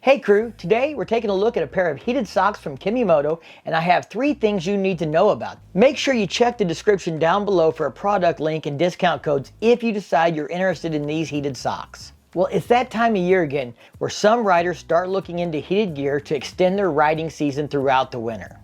Hey crew, today we're taking a look at a pair of heated socks from Kemimoto, and I have 3 things you need to know about. Make sure you check the description down below for a product link and discount codes if you decide you're interested in these heated socks. Well, it's that time of year again where some riders start looking into heated gear to extend their riding season throughout the winter.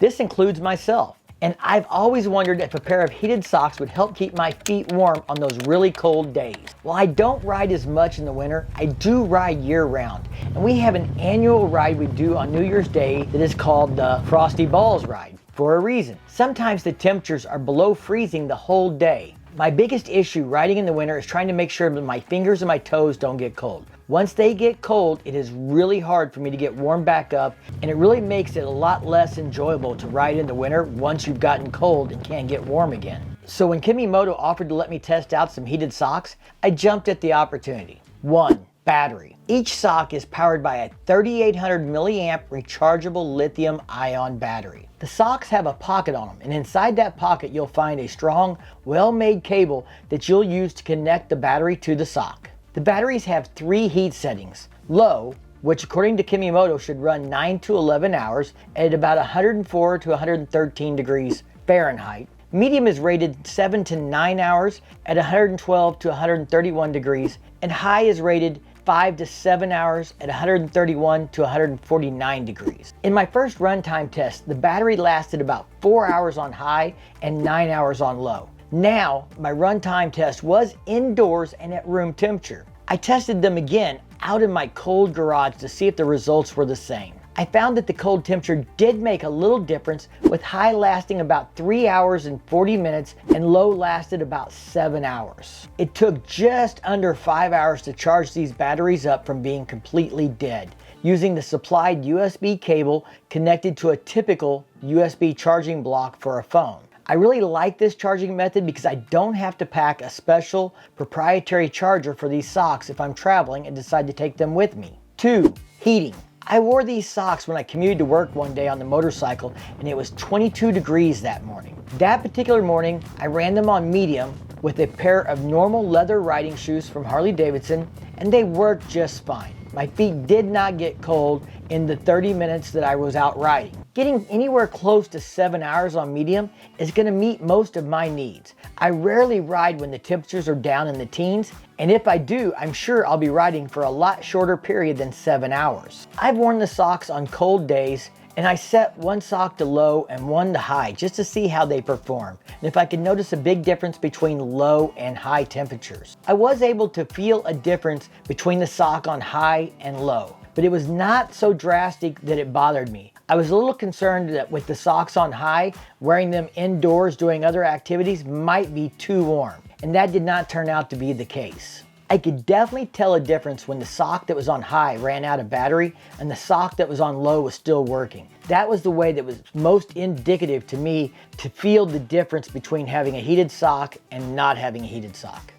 This includes myself. And I've always wondered if a pair of heated socks would help keep my feet warm on those really cold days. While I don't ride as much in the winter, I do ride year round. And we have an annual ride we do on New Year's Day that is called the Frosty Balls ride for a reason. Sometimes the temperatures are below freezing the whole day. My biggest issue riding in the winter is trying to make sure that my fingers and my toes don't get cold. Once they get cold, it is really hard for me to get warmed back up, and it really makes it a lot less enjoyable to ride in the winter once you've gotten cold and can't get warm again. So when Kemimoto offered to let me test out some heated socks, I jumped at the opportunity. 1. Battery. Each sock is powered by a 3800 milliamp rechargeable lithium ion battery. The socks have a pocket on them, and inside that pocket you'll find a strong, well-made cable that you'll use to connect the battery to the sock. The batteries have 3 heat settings. Low, which according to Kemimoto should run 9 to 11 hours at about 104 to 113 degrees Fahrenheit. Medium is rated 7 to 9 hours at 112 to 131 degrees, and high is rated 5 to 7 hours at 131 to 149 degrees. In my first runtime test, the battery lasted about 4 hours on high and 9 hours on low. Now, my runtime test was indoors and at room temperature. I tested them again out in my cold garage to see if the results were the same. I found that the cold temperature did make a little difference, with high lasting about 3 hours and 40 minutes and low lasted about 7 hours. It took just under 5 hours to charge these batteries up from being completely dead, using the supplied USB cable connected to a typical USB charging block for a phone. I really like this charging method because I don't have to pack a special proprietary charger for these socks if I'm traveling and decide to take them with me. 2. Heating. I wore these socks when I commuted to work one day on the motorcycle, and it was 22 degrees that morning. That particular morning, I ran them on medium with a pair of normal leather riding shoes from Harley-Davidson, and they worked just fine. My feet did not get cold in the 30 minutes that I was out riding. Getting anywhere close to 7 hours on medium is going to meet most of my needs. I rarely ride when the temperatures are down in the teens, and if I do, I'm sure I'll be riding for a lot shorter period than 7 hours. I've worn the socks on cold days, and I set one sock to low and one to high just to see how they perform, and if I could notice a big difference between low and high temperatures. I was able to feel a difference between the sock on high and low, but it was not so drastic that it bothered me. I was a little concerned that with the socks on high, wearing them indoors doing other activities might be too warm, and that did not turn out to be the case. I could definitely tell a difference when the sock that was on high ran out of battery and the sock that was on low was still working. That was the way that was most indicative to me to feel the difference between having a heated sock and not having a heated sock.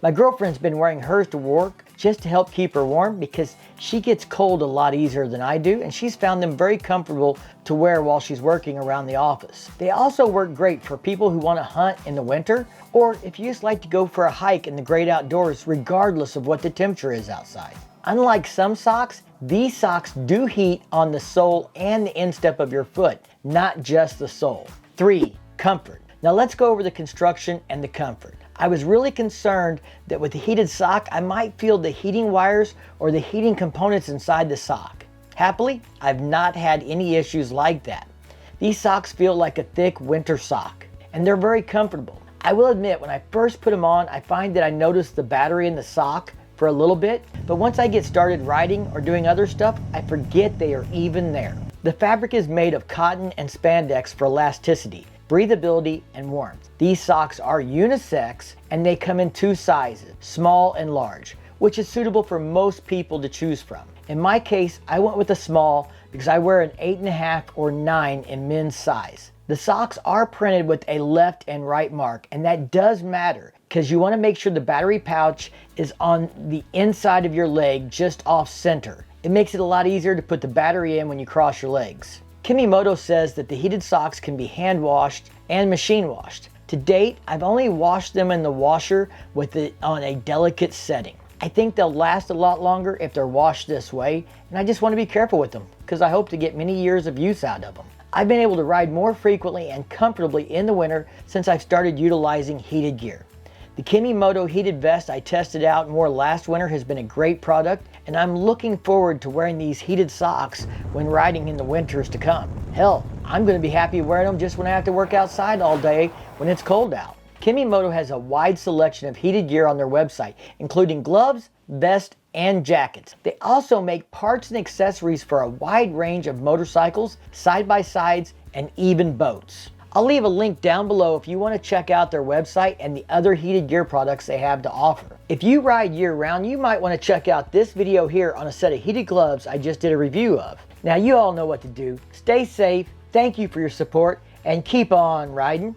My girlfriend's been wearing hers to work just to help keep her warm because she gets cold a lot easier than I do, and she's found them very comfortable to wear while she's working around the office. They also work great for people who want to hunt in the winter, or if you just like to go for a hike in the great outdoors regardless of what the temperature is outside. Unlike some socks, these socks do heat on the sole and the instep of your foot, not just the sole. 3. Comfort. Now let's go over the construction and the comfort. I was really concerned that with the heated sock, I might feel the heating wires or the heating components inside the sock. Happily, I've not had any issues like that. These socks feel like a thick winter sock, and they're very comfortable. I will admit, when I first put them on, I find that I notice the battery in the sock for a little bit, but once I get started riding or doing other stuff, I forget they are even there. The fabric is made of cotton and spandex for elasticity, breathability, and warmth. These socks are unisex, and they come in 2 sizes, small and large, which is suitable for most people to choose from. In my case, I went with a small because I wear an 8.5 or 9 in men's size. The socks are printed with a left and right mark, and that does matter because you want to make sure the battery pouch is on the inside of your leg, just off center. It makes it a lot easier to put the battery in when you cross your legs. Kemimoto says that the heated socks can be hand washed and machine washed. To date, I've only washed them in the washer with it on a delicate setting. I think they'll last a lot longer if they're washed this way, and I just want to be careful with them because I hope to get many years of use out of them. I've been able to ride more frequently and comfortably in the winter since I've started utilizing heated gear. The Kemimoto Heated vest I tested out more last winter has been a great product, and I'm looking forward to wearing these heated socks when riding in the winters to come. Hell, I'm going to be happy wearing them just when I have to work outside all day when it's cold out. Kemimoto has a wide selection of heated gear on their website, including gloves, vests, and jackets. They also make parts and accessories for a wide range of motorcycles, side-by-sides, and even boats. I'll leave a link down below if you want to check out their website and the other heated gear products they have to offer. If you ride year-round, you might want to check out this video here on a set of heated gloves I just did a review of. Now you all know what to do. Stay safe, thank you for your support, and keep on riding.